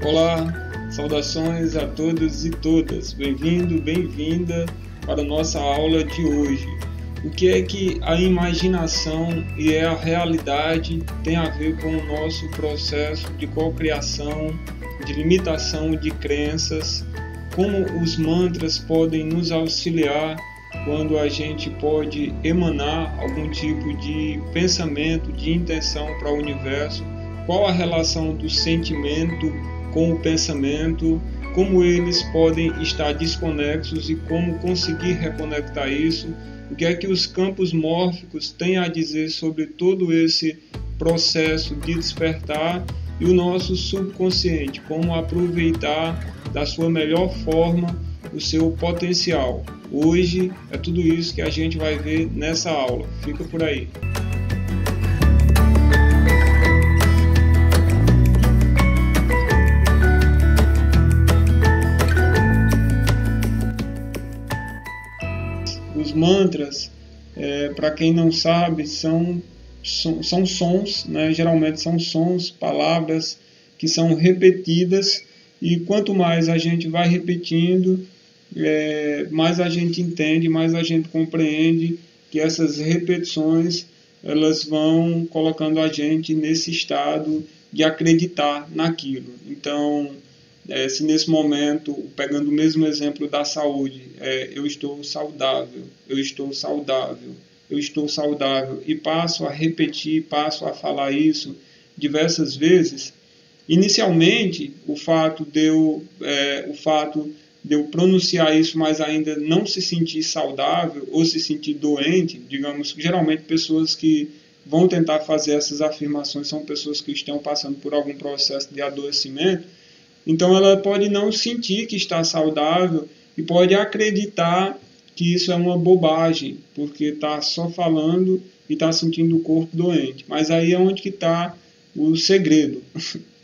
Olá, saudações a todos e todas. Bem-vindo, bem-vinda para a nossa aula de hoje. O que é que a imaginação e a realidade tem a ver com o nosso processo de cocriação, de limitação de crenças? Como os mantras podem nos auxiliar quando a gente pode emanar algum tipo de pensamento, de intenção para o universo? Qual a relação do sentimento com o pensamento? Como eles podem estar desconexos e como conseguir reconectar isso? O que é que os campos mórficos têm a dizer sobre todo esse processo de despertar e o nosso subconsciente? Como aproveitar da sua melhor forma o seu potencial? Hoje é tudo isso que a gente vai ver nessa aula. Fica por aí. Os mantras, para quem não sabe, são sons, né? Geralmente são sons, palavras que são repetidas, e quanto mais a gente vai repetindo, mais a gente entende, mais a gente compreende que essas repetições elas vão colocando a gente nesse estado de acreditar naquilo. Então, se nesse momento, pegando o mesmo exemplo da saúde, eu estou saudável, eu estou saudável, eu estou saudável, e passo a repetir, passo a falar isso diversas vezes, inicialmente o fato de eu pronunciar isso, mas ainda não se sentir saudável ou se sentir doente, digamos, geralmente pessoas que vão tentar fazer essas afirmações são pessoas que estão passando por algum processo de adoecimento. Então ela pode não sentir que está saudável e pode acreditar que isso é uma bobagem, porque está só falando e está sentindo o corpo doente. Mas aí é onde que está o segredo,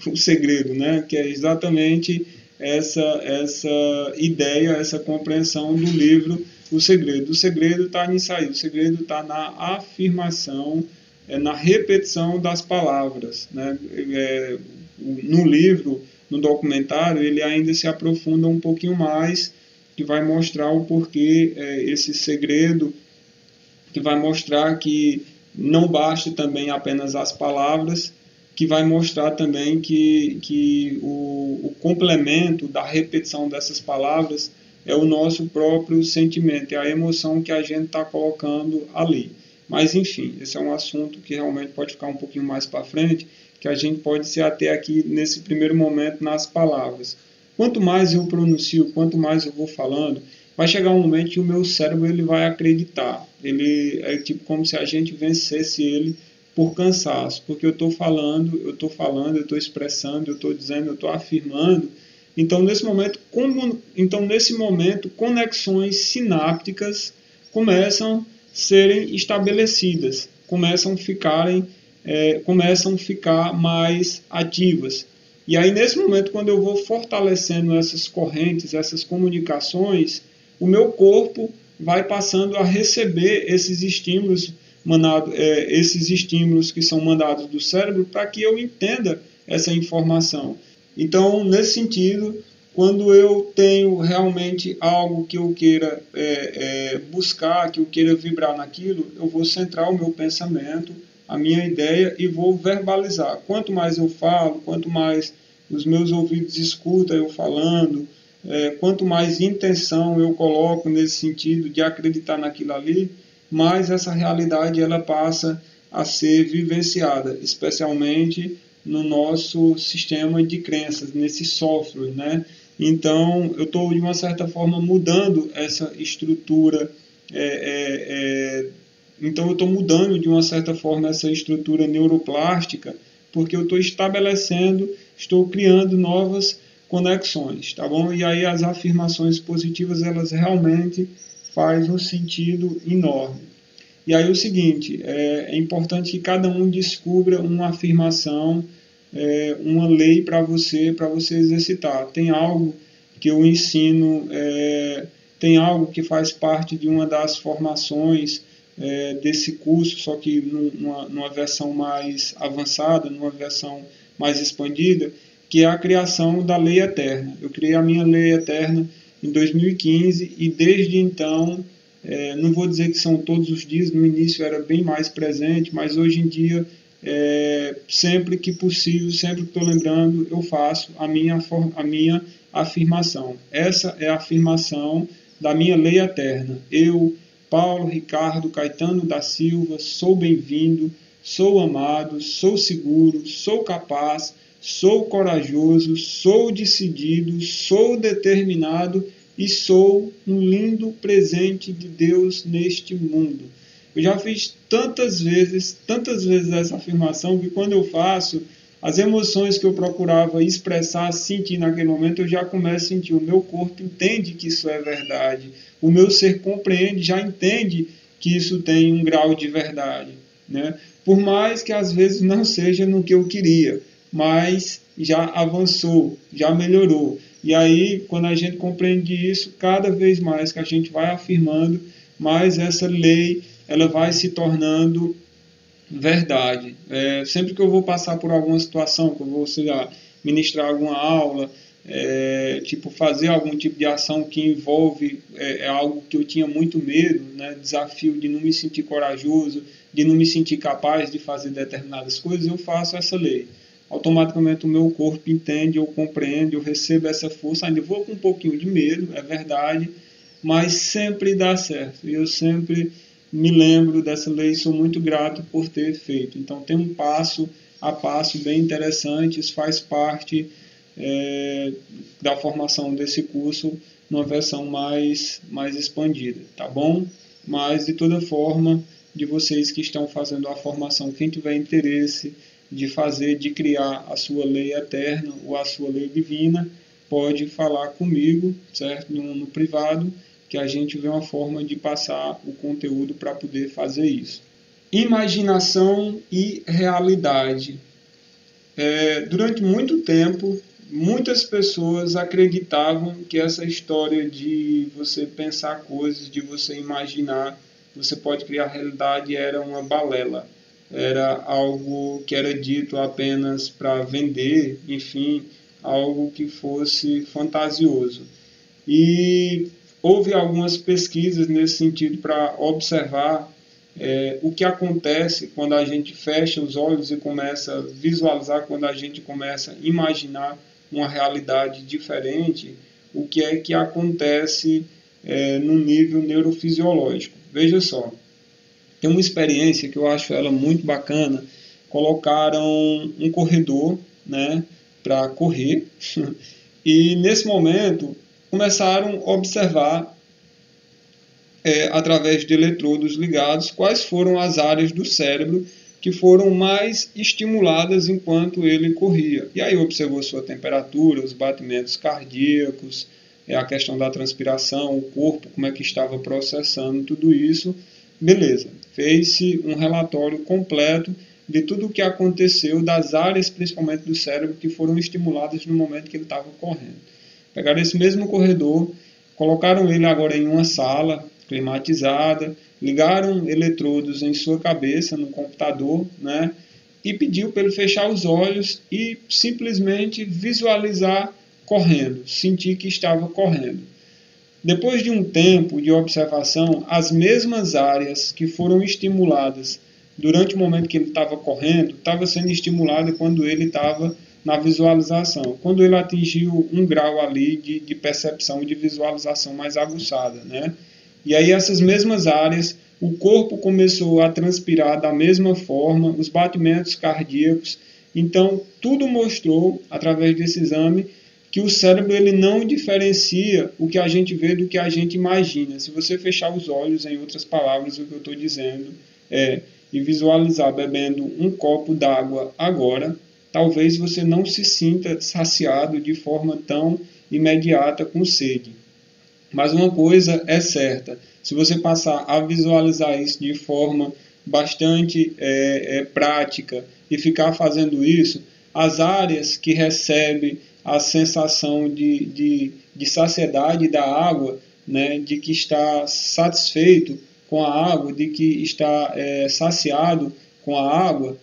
o segredo, né? Que é exatamente essa ideia, essa compreensão do livro O Segredo. O segredo está nisso aí, o segredo está na afirmação, na repetição das palavras, né? No livro, no documentário, ele ainda se aprofunda um pouquinho mais, que vai mostrar o porquê esse segredo, que vai mostrar que não basta também apenas as palavras, que vai mostrar também que o complemento da repetição dessas palavras é o nosso próprio sentimento, é a emoção que a gente está colocando ali. Mas, enfim, esse é um assunto que realmente pode ficar um pouquinho mais para frente, que a gente pode se ater aqui nesse primeiro momento nas palavras. Quanto mais eu pronuncio, quanto mais eu vou falando, vai chegar um momento que o meu cérebro ele vai acreditar. Ele é tipo como se a gente vencesse ele por cansaço, porque eu estou falando, eu estou expressando, eu estou dizendo, eu estou afirmando. Então, nesse momento, conexões sinápticas começam a serem estabelecidas, começam a ficar mais ativas. E aí, nesse momento, quando eu vou fortalecendo essas correntes, essas comunicações, o meu corpo vai passando a receber esses estímulos que são mandados do cérebro para que eu entenda essa informação. Então, nesse sentido, quando eu tenho realmente algo que eu queira buscar, que eu queira vibrar naquilo, eu vou centrar o meu pensamento, a minha ideia, e vou verbalizar. Quanto mais eu falo, quanto mais os meus ouvidos escutam eu falando, quanto mais intenção eu coloco nesse sentido de acreditar naquilo ali, mais essa realidade ela passa a ser vivenciada, especialmente no nosso sistema de crenças, nesse software, né? Então, eu estou, de uma certa forma, mudando essa estrutura. Então, eu estou mudando, de uma certa forma, essa estrutura neuroplástica, porque eu estou estabelecendo, estou criando novas conexões, tá bom? E aí as afirmações positivas, elas realmente fazem um sentido enorme. E aí o seguinte, é importante que cada um descubra uma afirmação, uma lei para você exercitar. Tem algo que eu ensino, tem algo que faz parte de uma das formações desse curso, só que numa versão mais avançada, numa versão mais expandida, que é a criação da lei eterna. Eu criei a minha lei eterna em 2015 e desde então, não vou dizer que são todos os dias, no início era bem mais presente, mas hoje em dia, sempre que possível, sempre que estou lembrando, eu faço a minha afirmação. Essa é a afirmação da minha lei eterna. Eu, Paulo Ricardo Caetano da Silva, sou bem-vindo, sou amado, sou seguro, sou capaz, sou corajoso, sou decidido, sou determinado e sou um lindo presente de Deus neste mundo. Eu já fiz tantas vezes essa afirmação que quando eu faço, as emoções que eu procurava expressar, sentir naquele momento, eu já começo a sentir. O meu corpo entende que isso é verdade. O meu ser compreende, já entende que isso tem um grau de verdade, né? Por mais que às vezes não seja no que eu queria, mas já avançou, já melhorou. E aí, quando a gente compreende isso, cada vez mais que a gente vai afirmando, mais essa lei ela vai se tornando verdade. Sempre que eu vou passar por alguma situação, que eu vou, sei lá, ministrar alguma aula, tipo fazer algum tipo de ação que envolve algo que eu tinha muito medo, né, desafio de não me sentir corajoso, de não me sentir capaz de fazer determinadas coisas, eu faço essa lei. Automaticamente o meu corpo entende, eu compreendo, eu recebo essa força, ainda vou com um pouquinho de medo, é verdade, mas sempre dá certo. E eu sempre me lembro dessa lei e sou muito grato por ter feito. Então tem um passo a passo bem interessante, isso faz parte da formação desse curso numa versão mais expandida, tá bom? Mas de toda forma, de vocês que estão fazendo a formação, quem tiver interesse de fazer, de criar a sua lei eterna ou a sua lei divina, pode falar comigo, certo? No privado, que a gente vê uma forma de passar o conteúdo para poder fazer isso. Imaginação e realidade. Durante muito tempo, muitas pessoas acreditavam que essa história de você pensar coisas, de você imaginar, você pode criar realidade, era uma balela. Era algo que era dito apenas para vender, enfim, algo que fosse fantasioso. E houve algumas pesquisas nesse sentido para observar o que acontece quando a gente fecha os olhos e começa a visualizar, quando a gente começa a imaginar uma realidade diferente, o que é que acontece no nível neurofisiológico. Veja só, tem uma experiência que eu acho ela muito bacana. Colocaram um corredor, né, para correr e nesse momento começaram a observar através de eletrodos ligados quais foram as áreas do cérebro que foram mais estimuladas enquanto ele corria. E aí observou sua temperatura, os batimentos cardíacos, a questão da transpiração, o corpo, como é que estava processando tudo isso. Beleza, fez-se um relatório completo de tudo o que aconteceu, das áreas principalmente do cérebro que foram estimuladas no momento que ele estava correndo. Pegaram esse mesmo corredor, colocaram ele agora em uma sala climatizada, ligaram eletrodos em sua cabeça, no computador, né, e pediu para ele fechar os olhos e simplesmente visualizar correndo, sentir que estava correndo. Depois de um tempo de observação, as mesmas áreas que foram estimuladas durante o momento que ele estava correndo, estava sendo estimulada quando ele estava na visualização, quando ele atingiu um grau ali de percepção e de visualização mais aguçada, né? E aí essas mesmas áreas, o corpo começou a transpirar da mesma forma, os batimentos cardíacos. Então, tudo mostrou, através desse exame, que o cérebro ele não diferencia o que a gente vê do que a gente imagina. Se você fechar os olhos, em outras palavras, o que eu estou dizendo e visualizar bebendo um copo d'água agora, talvez você não se sinta saciado de forma tão imediata com sede. Mas uma coisa é certa, se você passar a visualizar isso de forma bastante prática e ficar fazendo isso, as áreas que recebem a sensação de saciedade da água, né, de que está satisfeito com a água, de que está saciado com a água,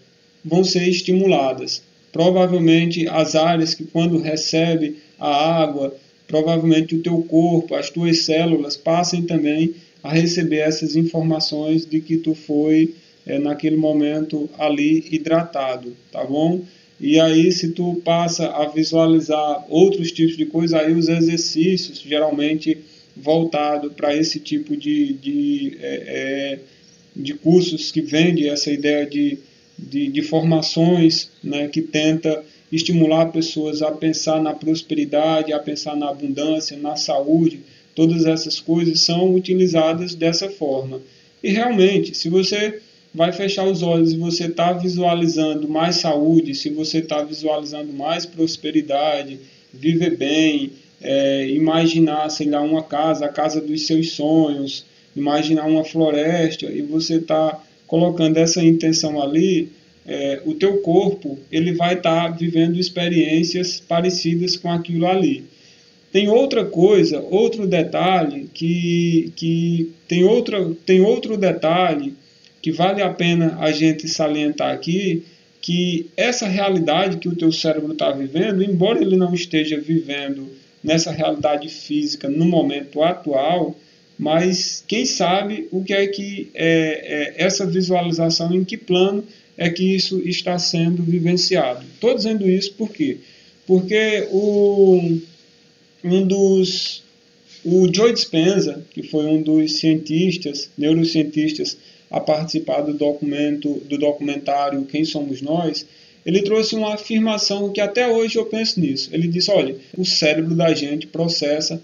vão ser estimuladas. provavelmente as áreas que quando recebe a água, provavelmente o teu corpo, as tuas células passem também a receber essas informações de que tu foi naquele momento ali hidratado, tá bom? E aí se tu passa a visualizar outros tipos de coisa, aí os exercícios geralmente voltado para esse tipo de cursos que vende essa ideia de formações, né, que tenta estimular pessoas a pensar na prosperidade, a pensar na abundância, na saúde. Todas essas coisas são utilizadas dessa forma. E realmente, se você vai fechar os olhos e você está visualizando mais saúde, se você está visualizando mais prosperidade, viver bem, imaginar, sei lá, uma casa, a casa dos seus sonhos, imaginar uma floresta, e você está colocando essa intenção ali, o teu corpo ele vai estar vivendo experiências parecidas com aquilo ali. Tem outra coisa, outro detalhe, tem outro detalhe que vale a pena a gente salientar aqui, que essa realidade que o teu cérebro está vivendo, embora ele não esteja vivendo nessa realidade física no momento atual, mas quem sabe o que é que essa visualização, em que plano é que isso está sendo vivenciado. Estou dizendo isso por quê? Porque o Joe Dispenza, que foi um dos neurocientistas, a participar do documentário Quem Somos Nós, ele trouxe uma afirmação que até hoje eu penso nisso. Ele disse, olha, o cérebro da gente processa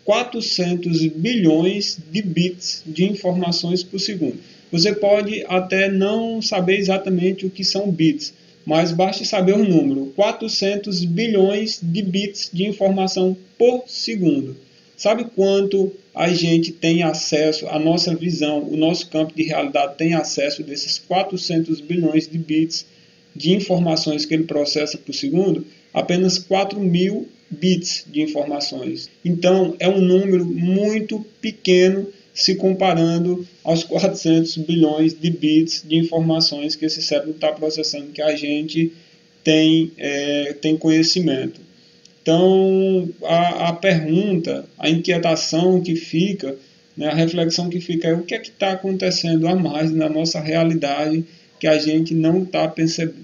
400 bilhões de bits de informações por segundo. Você pode até não saber exatamente o que são bits, mas basta saber o número, 400 bilhões de bits de informação por segundo. Sabe quanto a gente tem acesso, a nossa visão, o nosso campo de realidade tem acesso desses 400 bilhões de bits de informações que ele processa por segundo? Apenas 4.000 bits de informações. Então, é um número muito pequeno se comparando aos 400 bilhões de bits de informações que esse cérebro está processando, que a gente tem conhecimento. Então, a pergunta, a inquietação que fica, né, a reflexão que fica é o que é que está acontecendo a mais na nossa realidade que a gente não está percebendo,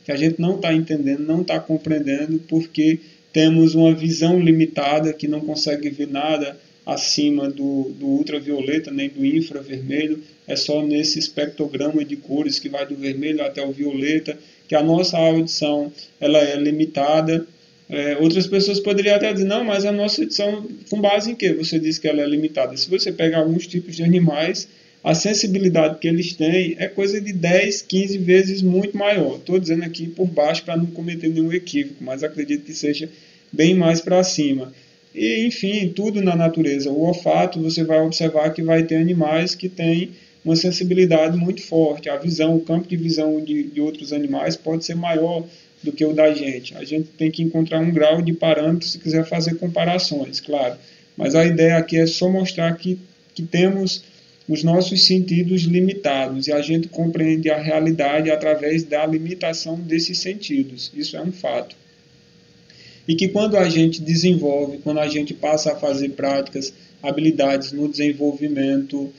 que a gente não está entendendo, não está compreendendo, porque temos uma visão limitada que não consegue ver nada acima do ultravioleta nem do infravermelho, é só nesse espectrograma de cores que vai do vermelho até o violeta, que a nossa audição ela é limitada. Outras pessoas poderiam até dizer, não, mas a nossa audição, com base em que você diz que ela é limitada? Se você pegar alguns tipos de animais, a sensibilidade que eles têm é coisa de 10, 15 vezes muito maior. Estou dizendo aqui por baixo para não cometer nenhum equívoco, mas acredito que seja bem mais para cima. E, enfim, tudo na natureza. O olfato, você vai observar que vai ter animais que têm uma sensibilidade muito forte. A visão, o campo de visão de outros animais pode ser maior do que o da gente. A gente tem que encontrar um grau de parâmetro se quiser fazer comparações, claro. Mas a ideia aqui é só mostrar que temos os nossos sentidos limitados e a gente compreende a realidade através da limitação desses sentidos. Isso é um fato. E que quando a gente desenvolve, quando a gente passa a fazer práticas, habilidades no desenvolvimento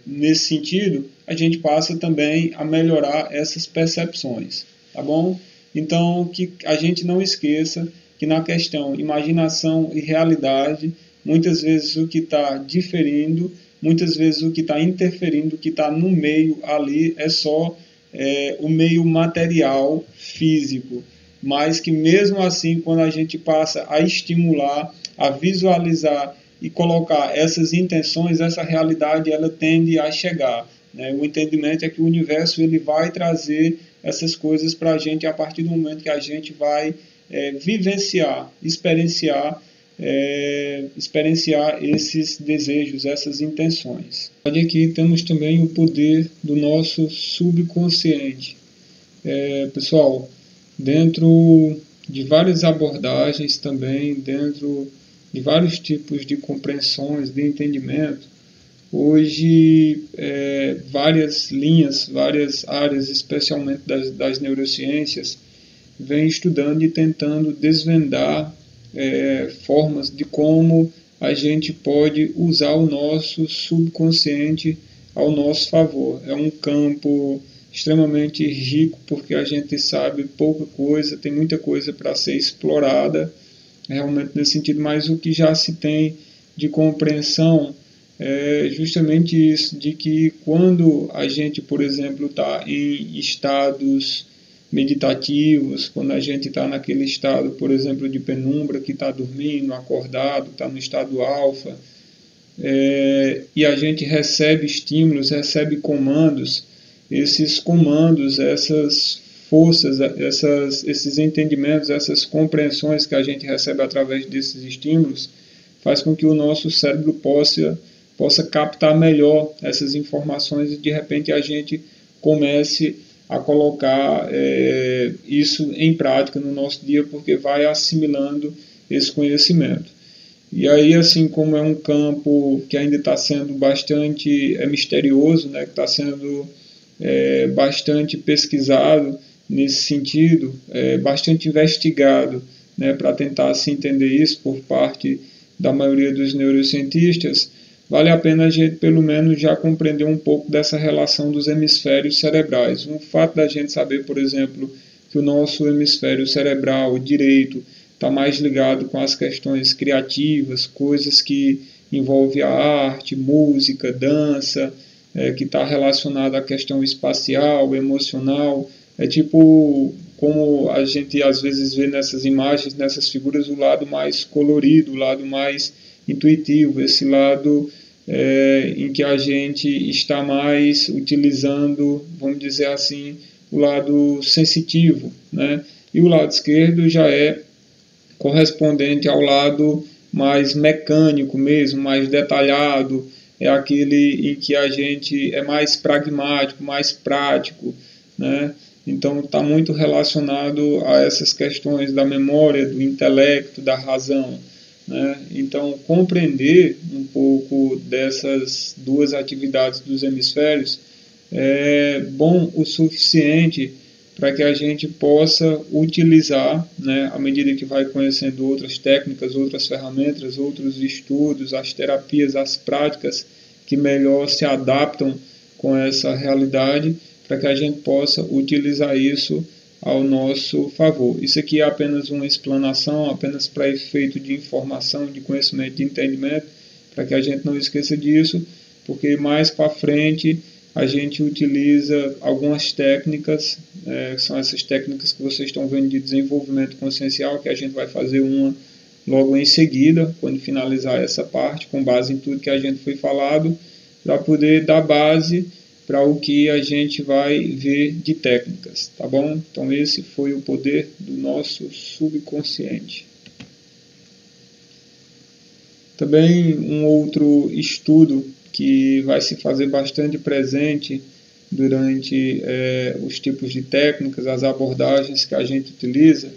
nesse sentido, a gente passa também a melhorar essas percepções, tá bom? Então, que a gente não esqueça que na questão imaginação e realidade, muitas vezes o que está diferindo, muitas vezes o que está interferindo, o que está no meio ali é só o meio material, físico, mas que mesmo assim, quando a gente passa a estimular, a visualizar e colocar essas intenções, essa realidade ela tende a chegar. Né? O entendimento é que o universo ele vai trazer essas coisas para a gente a partir do momento que a gente vai vivenciar, experienciar esses desejos, essas intenções. Aqui temos também o poder do nosso subconsciente. Pessoal, dentro de várias abordagens também, dentro de vários tipos de compreensões, de entendimento, Hoje, várias linhas, várias áreas, especialmente das neurociências, vêm estudando e tentando desvendar formas de como a gente pode usar o nosso subconsciente ao nosso favor. É um campo extremamente rico, porque a gente sabe pouca coisa, tem muita coisa para ser explorada, realmente nesse sentido, mas o que já se tem de compreensão é justamente isso, de que quando a gente, por exemplo, está em estados meditativos, quando a gente está naquele estado, por exemplo, de penumbra, que está dormindo, acordado, está no estado alfa, e a gente recebe estímulos, recebe comandos, esses comandos, essas forças, esses entendimentos, essas compreensões que a gente recebe através desses estímulos, faz com que o nosso cérebro possa captar melhor essas informações e de repente a gente comece a colocar isso em prática no nosso dia, porque vai assimilando esse conhecimento. E aí, assim como é um campo que ainda está sendo bastante misterioso, né, que está sendo bastante pesquisado nesse sentido, bastante investigado, né, para tentar se entender isso por parte da maioria dos neurocientistas, vale a pena a gente pelo menos já compreender um pouco dessa relação dos hemisférios cerebrais. O fato da gente saber, por exemplo, que o nosso hemisfério cerebral direito está mais ligado com as questões criativas, coisas que envolvem a arte, música, dança, que está relacionada à questão espacial, emocional. É tipo como a gente às vezes vê nessas imagens, nessas figuras, o lado mais colorido, o lado mais intuitivo, esse lado em que a gente está mais utilizando, vamos dizer assim, o lado sensitivo, né? E o lado esquerdo já é correspondente ao lado mais mecânico mesmo, mais detalhado, é aquele em que a gente é mais pragmático, mais prático, né? Então está muito relacionado a essas questões da memória, do intelecto, da razão, né? Então compreender um pouco dessas duas atividades dos hemisférios é bom o suficiente para que a gente possa utilizar, né, à medida que vai conhecendo outras técnicas, outras ferramentas, outros estudos, as terapias, as práticas que melhor se adaptam com essa realidade, para que a gente possa utilizar isso ao nosso favor. Isso aqui é apenas uma explanação, apenas para efeito de informação, de conhecimento, de entendimento, para que a gente não esqueça disso, porque mais para frente a gente utiliza algumas técnicas, que são essas técnicas que vocês estão vendo de desenvolvimento consciencial, que a gente vai fazer uma logo em seguida, quando finalizar essa parte, com base em tudo que a gente foi falado, para poder dar base para o que a gente vai ver de técnicas, tá bom? Então esse foi o poder do nosso subconsciente. Também um outro estudo que vai se fazer bastante presente durante os tipos de técnicas, as abordagens que a gente utiliza,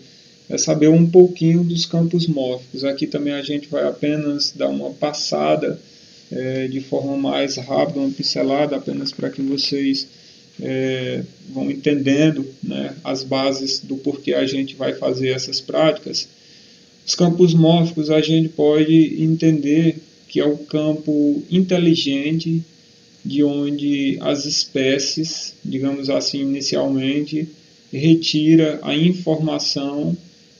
é saber um pouquinho dos campos mórficos. Aqui também a gente vai apenas dar uma passada de forma mais rápida, uma pincelada, apenas para que vocês vão entendendo, né, as bases do porquê a gente vai fazer essas práticas. Os campos mórficos a gente pode entender que é o campo inteligente de onde as espécies, digamos assim, inicialmente, retira a informação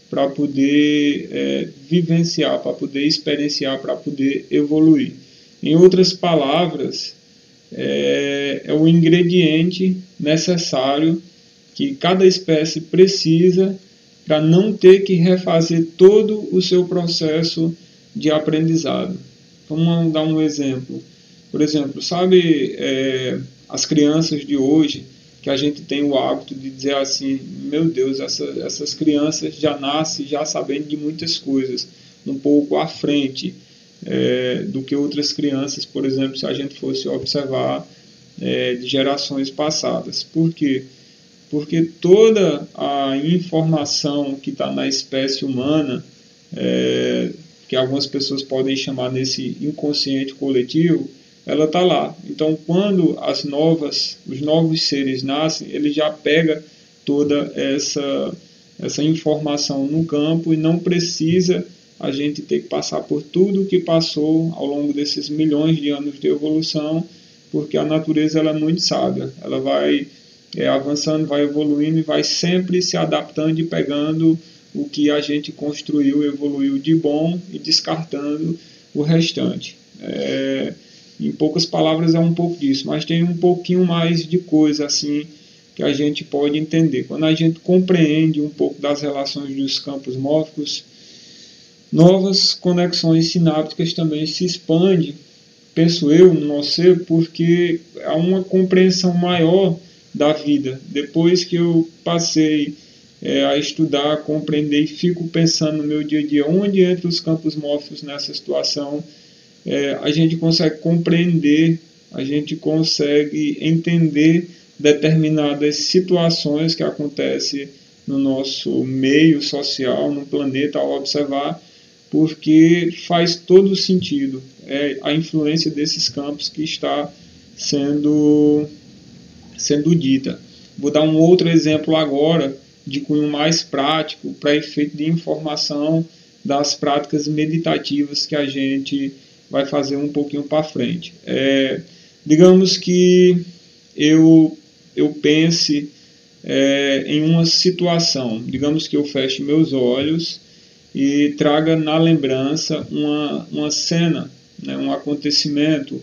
para poder vivenciar, para poder experienciar, para poder evoluir. Em outras palavras, é o ingrediente necessário que cada espécie precisa para não ter que refazer todo o seu processo de aprendizado. Vamos dar um exemplo. Por exemplo, sabe as crianças de hoje, que a gente tem o hábito de dizer assim, meu Deus, essas crianças já nascem já sabendo de muitas coisas, um pouco à frente do que outras crianças, por exemplo, se a gente fosse observar de gerações passadas. Por quê? Porque toda a informação que está na espécie humana, que algumas pessoas podem chamar nesse inconsciente coletivo, ela está lá. Então, quando os novos seres nascem, ele já pega toda essa informação no campo e não precisa a gente ter que passar por tudo o que passou ao longo desses milhões de anos de evolução, porque a natureza ela é muito sábia. Ela vai avançando, vai evoluindo e vai sempre se adaptando e pegando o que a gente construiu, evoluiu de bom e descartando o restante. Em poucas palavras é um pouco disso, mas tem um pouquinho mais de coisa assim que a gente pode entender. Quando a gente compreende um pouco das relações dos campos mórficos, novas conexões sinápticas também se expandem, penso eu, no nosso ser, porque há uma compreensão maior da vida. Depois que eu passei a estudar, a compreender e fico pensando no meu dia a dia, onde entra os campos mórficos nessa situação, a gente consegue compreender, a gente consegue entender determinadas situações que acontecem no nosso meio social, no planeta, ao observar, porque faz todo sentido a influência desses campos que está sendo dita. Vou dar um outro exemplo agora, de cunho mais prático, para efeito de informação das práticas meditativas que a gente vai fazer um pouquinho para frente. Digamos que eu pense em uma situação, digamos que eu feche meus olhos e traga na lembrança uma cena, né, um acontecimento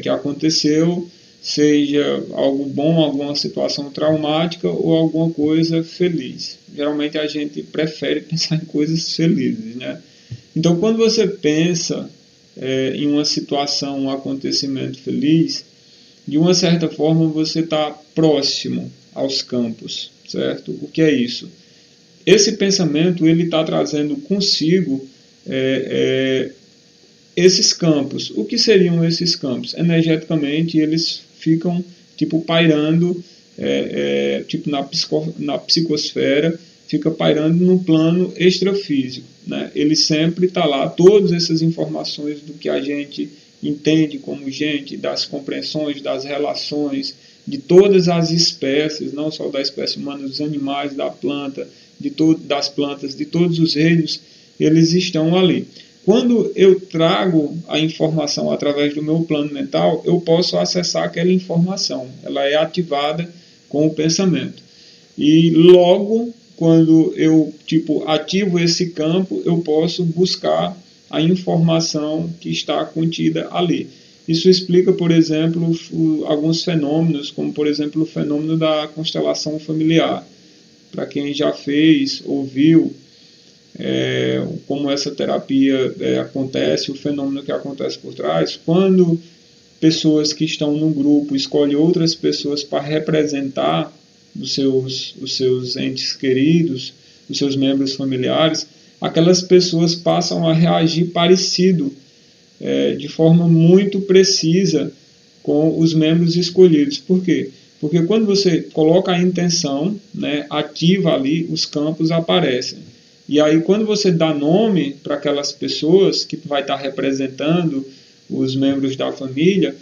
que aconteceu, seja algo bom, alguma situação traumática ou alguma coisa feliz. Geralmente a gente prefere pensar em coisas felizes, né? Então, quando você pensa em uma situação, um acontecimento feliz, de uma certa forma você está próximo aos campos, certo? O que é isso? Esse pensamento ele está trazendo consigo esses campos. O que seriam esses campos? Energeticamente eles ficam tipo pairando, tipo na psicosfera, fica pairando no plano extrafísico, né? Ele sempre está lá, todas essas informações do que a gente entende como gente, das compreensões, das relações, de todas as espécies, não só da espécie humana, dos animais, da planta, das plantas, de todos os reinos, eles estão ali. Quando eu trago a informação através do meu plano mental, eu posso acessar aquela informação. Ela é ativada com o pensamento. E logo, quando eu ativo esse campo, eu posso buscar a informação que está contida ali. Isso explica, por exemplo, alguns fenômenos, como, por exemplo, o fenômeno da constelação familiar. Para quem já fez, ouviu, como essa terapia acontece, o fenômeno que acontece por trás, quando pessoas que estão num grupo escolhem outras pessoas para representar os seus entes queridos, os seus membros familiares, aquelas pessoas passam a reagir parecido, de forma muito precisa com os membros escolhidos. Por quê? Porque quando você coloca a intenção, né, ativa ali, os campos aparecem. E aí, quando você dá nome para aquelas pessoas que vai estar representando os membros da família,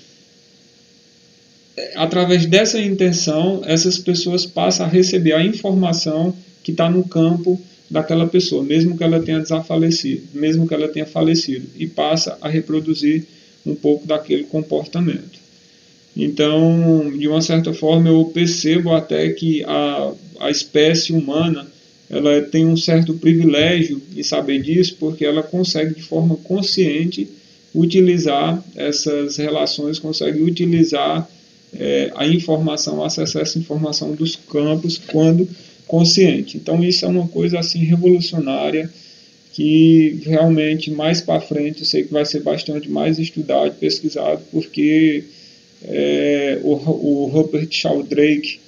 através dessa intenção, essas pessoas passam a receber a informação que está no campo daquela pessoa, mesmo que ela tenha desfalecido, mesmo que ela tenha falecido, e passa a reproduzir um pouco daquele comportamento. Então, de uma certa forma, eu percebo até que a espécie humana ela tem um certo privilégio de saber disso, porque ela consegue de forma consciente utilizar essas relações, consegue utilizar a informação, acessar essa informação dos campos quando consciente. Então isso é uma coisa assim revolucionária que realmente mais para frente eu sei que vai ser bastante mais estudado, pesquisado, porque o Rupert Sheldrake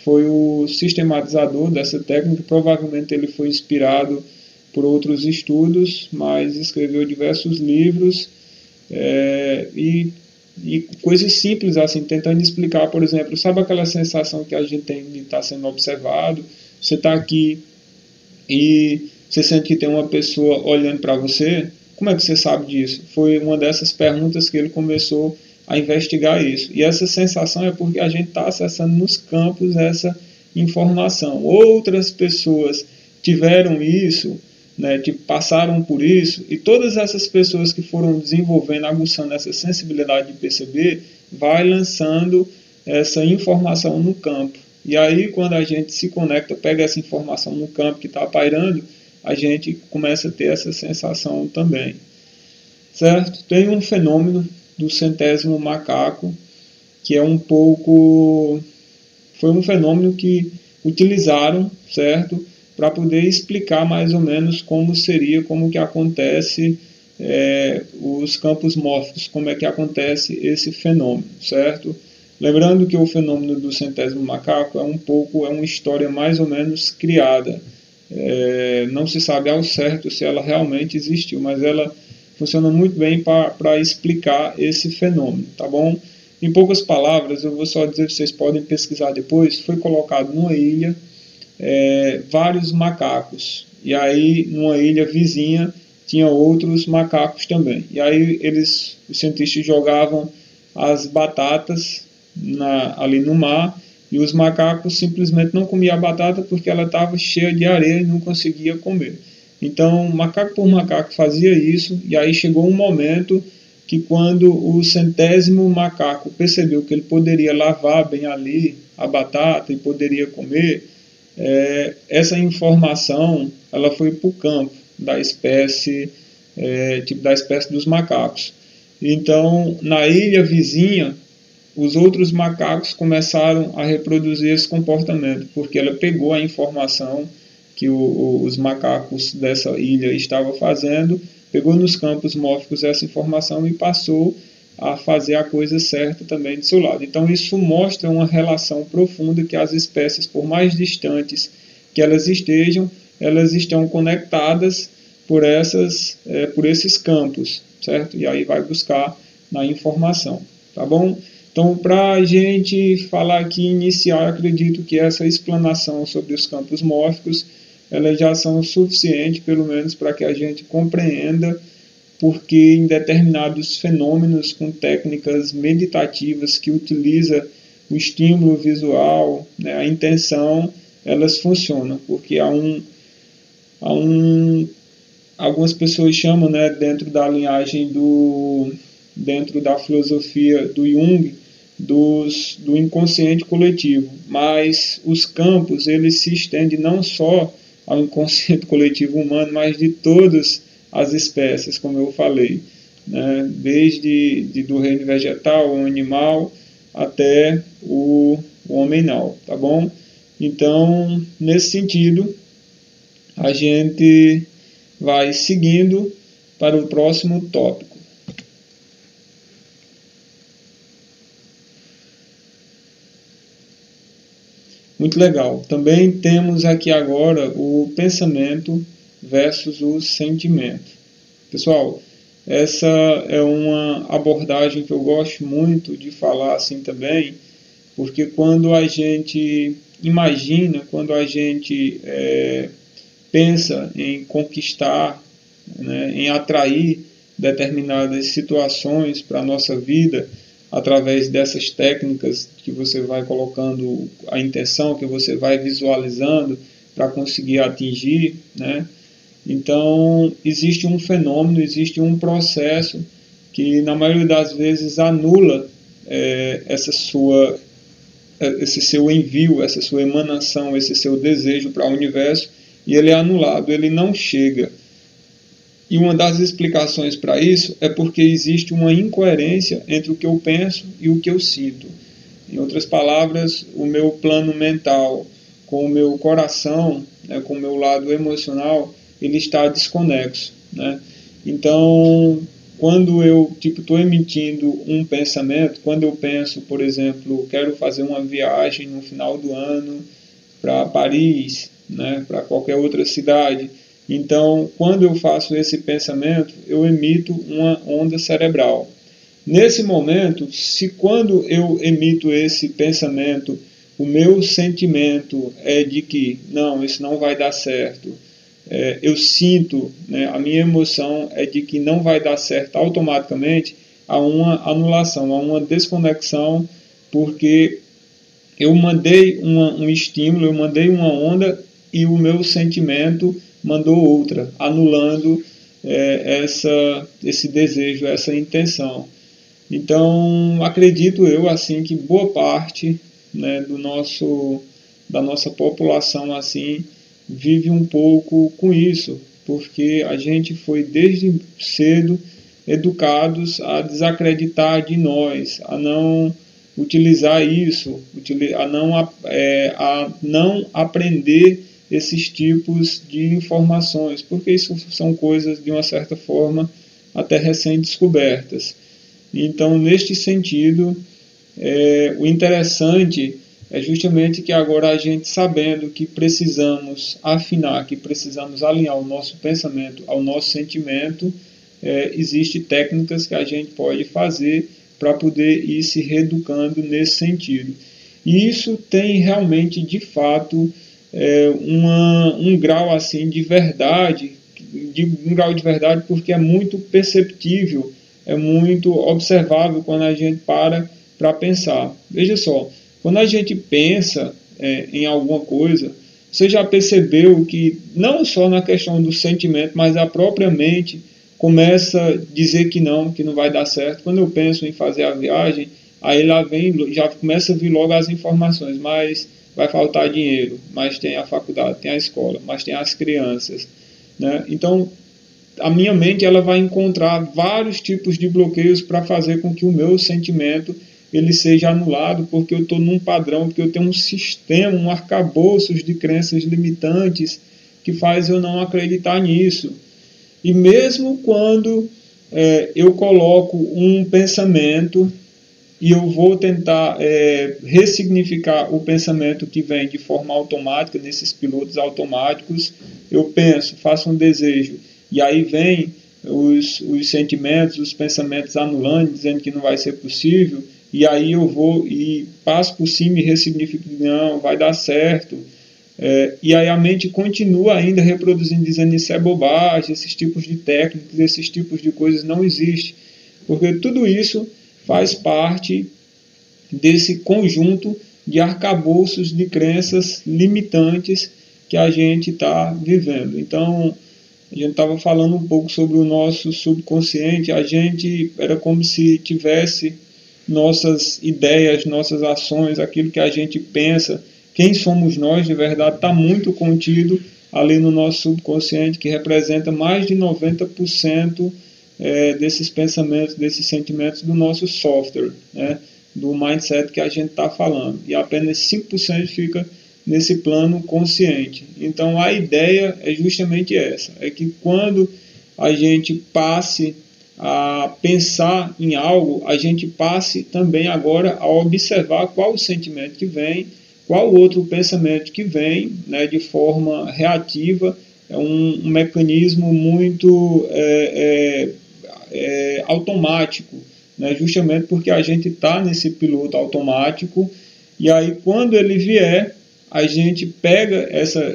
foi o sistematizador dessa técnica. Provavelmente ele foi inspirado por outros estudos, mas escreveu diversos livros e coisas simples assim, tentando explicar, por exemplo, sabe aquela sensação que a gente tem de estar sendo observado? Você está aqui e você sente que tem uma pessoa olhando para você. Como é que você sabe disso? Foi uma dessas perguntas que ele começou a investigar isso. E essa sensação é porque a gente está acessando nos campos essa informação. Outras pessoas tiveram isso, né, passaram por isso, e todas essas pessoas que foram desenvolvendo, aguçando essa sensibilidade de perceber, vai lançando essa informação no campo. E aí, quando a gente se conecta, pega essa informação no campo que está pairando, a gente começa a ter essa sensação também. Certo? Tem um fenômeno do centésimo macaco, que é foi um fenômeno que utilizaram, certo? Para poder explicar mais ou menos como que acontece os campos mórficos, como é que acontece esse fenômeno, certo? Lembrando que o fenômeno do centésimo macaco é uma história mais ou menos criada. Não se sabe ao certo se ela realmente existiu, mas ela funciona muito bem para explicar esse fenômeno, tá bom? Em poucas palavras, eu vou só dizer, vocês podem pesquisar depois, foi colocado numa ilha vários macacos, e aí numa ilha vizinha tinha outros macacos também, e aí os cientistas jogavam as batatas ali no mar, e os macacos simplesmente não comiam a batata porque ela estava cheia de areia e não conseguia comer. Então, macaco por macaco fazia isso, e aí chegou um momento que quando o centésimo macaco percebeu que ele poderia lavar bem ali a batata e poderia comer, essa informação ela foi para o campo da espécie, da espécie dos macacos. Então, na ilha vizinha, os outros macacos começaram a reproduzir esse comportamento, porque ela pegou a informação que os macacos dessa ilha estavam fazendo, pegou nos campos mórficos essa informação e passou a fazer a coisa certa também do seu lado. Então isso mostra uma relação profunda que as espécies, por mais distantes que elas estão conectadas por esses campos, certo? E aí vai buscar na informação, tá bom? Então, para a gente falar aqui, iniciar, acredito que essa explanação sobre os campos mórficos, elas já são suficientes, pelo menos, para que a gente compreenda porque em determinados fenômenos com técnicas meditativas que utiliza o estímulo visual, né, a intenção, elas funcionam, porque algumas pessoas chamam, né, dentro da linhagem dentro da filosofia do Jung, do inconsciente coletivo, mas os campos eles se estendem não só ao inconsciente coletivo humano, mas de todas as espécies, como eu falei, né? Desde do reino vegetal, o animal, até o hominal, tá bom? Então, nesse sentido, a gente vai seguindo para o próximo tópico. Muito legal. Também temos aqui agora o pensamento versus o sentimento. Pessoal, essa é uma abordagem que eu gosto muito de falar assim também, porque quando a gente imagina, quando a gente pensa em conquistar, né, em atrair determinadas situações para a nossa vida, através dessas técnicas que você vai colocando a intenção, que você vai visualizando para conseguir atingir, né? Então, existe um fenômeno, existe um processo que, na maioria das vezes, anula esse seu envio, essa sua emanação, esse seu desejo para o universo, e ele é anulado, ele não chega. E uma das explicações para isso é porque existe uma incoerência entre o que eu penso e o que eu sinto. Em outras palavras, o meu plano mental com o meu coração, né, com o meu lado emocional, ele está desconexo, né? Então, quando eu estou emitindo um pensamento, quando eu penso, por exemplo, quero fazer uma viagem no final do ano para Paris, né, para qualquer outra cidade, então, quando eu faço esse pensamento, eu emito uma onda cerebral. Nesse momento, se quando eu emito esse pensamento, o meu sentimento é de que, não, isso não vai dar certo, eu sinto, né, a minha emoção é de que não vai dar certo automaticamente, a uma anulação, a uma desconexão, porque eu mandei um estímulo, eu mandei uma onda e o meu sentimento mandou outra, anulando esse desejo, essa intenção. Então, acredito eu assim que boa parte, né, da nossa população assim vive um pouco com isso, porque a gente foi desde cedo educados a desacreditar de nós, a não utilizar isso, a não aprender esses tipos de informações, porque isso são coisas, de uma certa forma, até recém-descobertas. Então, neste sentido, o interessante é justamente que agora a gente, sabendo que precisamos afinar, que precisamos alinhar o nosso pensamento ao nosso sentimento, existem técnicas que a gente pode fazer para poder ir se reeducando nesse sentido. E isso tem realmente, de fato, um grau assim de verdade, porque é muito perceptível, é muito observável quando a gente para pensar. Veja só, quando a gente pensa em alguma coisa, você já percebeu que não só na questão do sentimento, mas a própria mente começa a dizer que não vai dar certo. Quando eu penso em fazer a viagem, aí lá vem, já começa a vir logo as informações, mas vai faltar dinheiro, mas tem a faculdade, tem a escola, mas tem as crianças, né? Então, a minha mente ela vai encontrar vários tipos de bloqueios para fazer com que o meu sentimento ele seja anulado, porque eu estou num padrão, porque eu tenho um sistema, um arcabouço de crenças limitantes que faz eu não acreditar nisso. E mesmo quando eu coloco um pensamento e eu vou tentar ressignificar o pensamento que vem de forma automática, nesses pilotos automáticos, eu penso, faço um desejo, e aí vem os sentimentos, os pensamentos anulando, dizendo que não vai ser possível, e aí eu vou e passo por cima e ressignifico, não, vai dar certo. E aí a mente continua ainda reproduzindo, dizendo isso é bobagem, esses tipos de técnicas, esses tipos de coisas não existem, porque tudo isso faz parte desse conjunto de arcabouços de crenças limitantes que a gente está vivendo. Então, a gente estava falando um pouco sobre o nosso subconsciente, a gente era como se tivesse nossas ideias, nossas ações, aquilo que a gente pensa, quem somos nós de verdade, está muito contido ali no nosso subconsciente, que representa mais de 90% desses pensamentos, desses sentimentos do nosso software, né, do mindset que a gente está falando. E apenas 5% fica nesse plano consciente. Então a ideia é justamente essa, é que quando a gente passe a pensar em algo, a gente passe também agora a observar qual o sentimento que vem, qual outro pensamento que vem, né, de forma reativa. É um mecanismo muito automático, né, justamente porque a gente está nesse piloto automático, e aí quando ele vier, a gente pega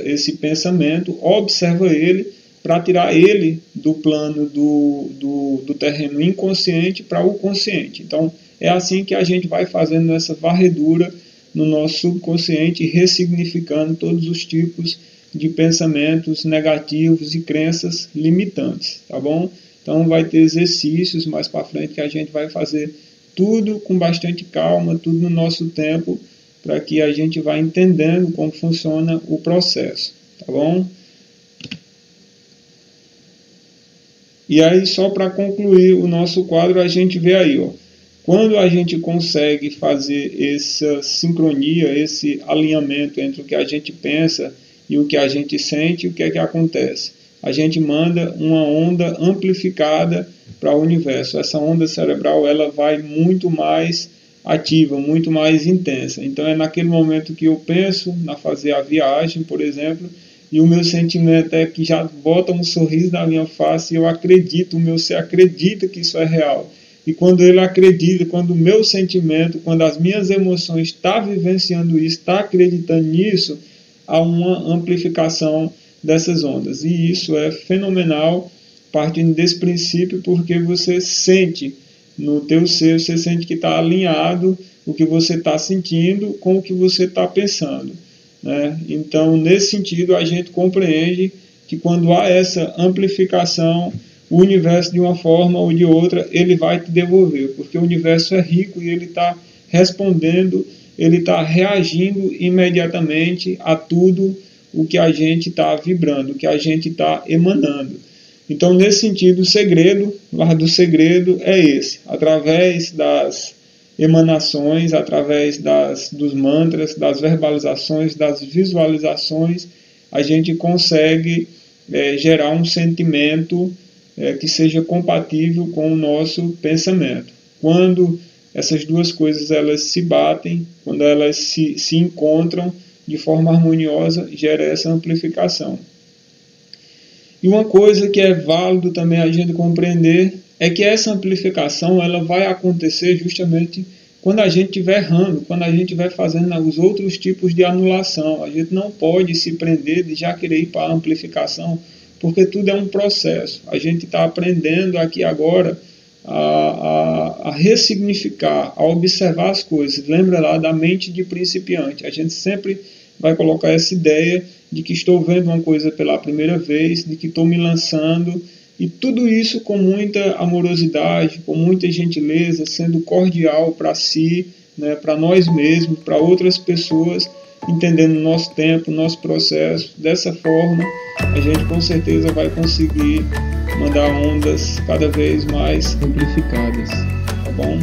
esse pensamento, observa ele, para tirar ele do plano do terreno inconsciente para o consciente. Então, é assim que a gente vai fazendo essa varredura no nosso subconsciente, ressignificando todos os tipos de pensamentos negativos e crenças limitantes, tá bom? Então, vai ter exercícios mais para frente que a gente vai fazer tudo com bastante calma, tudo no nosso tempo, para que a gente vá entendendo como funciona o processo, tá bom? E aí, só para concluir o nosso quadro, a gente vê aí, ó, quando a gente consegue fazer essa sincronia, esse alinhamento entre o que a gente pensa e o que a gente sente, o que é que acontece? A gente manda uma onda amplificada para o universo. Essa onda cerebral ela vai muito mais ativa, muito mais intensa. Então é naquele momento que eu penso na fazer a viagem, por exemplo, e o meu sentimento é que já bota um sorriso na minha face e eu acredito, o meu ser acredita que isso é real. E quando ele acredita, quando o meu sentimento, quando as minhas emoções estão vivenciando isso, estão acreditando nisso, há uma amplificação dessas ondas. E isso é fenomenal, partindo desse princípio, porque você sente no teu ser, você sente que está alinhado o que você está sentindo com o que você está pensando, né? Então, nesse sentido, a gente compreende que quando há essa amplificação, o universo, de uma forma ou de outra, ele vai te devolver, porque o universo é rico e ele está respondendo, ele está reagindo imediatamente a tudo o que a gente está vibrando, o que a gente está emanando. Então, nesse sentido, o segredo, lá do segredo, é esse. Através das emanações, através dos mantras, das verbalizações, das visualizações, a gente consegue gerar um sentimento que seja compatível com o nosso pensamento. Quando essas duas coisas elas se batem, quando elas se encontram de forma harmoniosa, gera essa amplificação. E uma coisa que é válido também a gente compreender é que essa amplificação ela vai acontecer justamente quando a gente estiver errando, quando a gente estiver fazendo os outros tipos de anulação. A gente não pode se prender de já querer ir para a amplificação, porque tudo é um processo. A gente está aprendendo aqui agora a ressignificar, a observar as coisas. Lembra lá da mente de principiante. A gente sempre vai colocar essa ideia de que estou vendo uma coisa pela primeira vez, de que estou me lançando, e tudo isso com muita amorosidade, com muita gentileza, sendo cordial para si, né, para nós mesmos, para outras pessoas, entendendo o nosso tempo, o nosso processo. Dessa forma, a gente com certeza vai conseguir mandar ondas cada vez mais amplificadas, tá bom?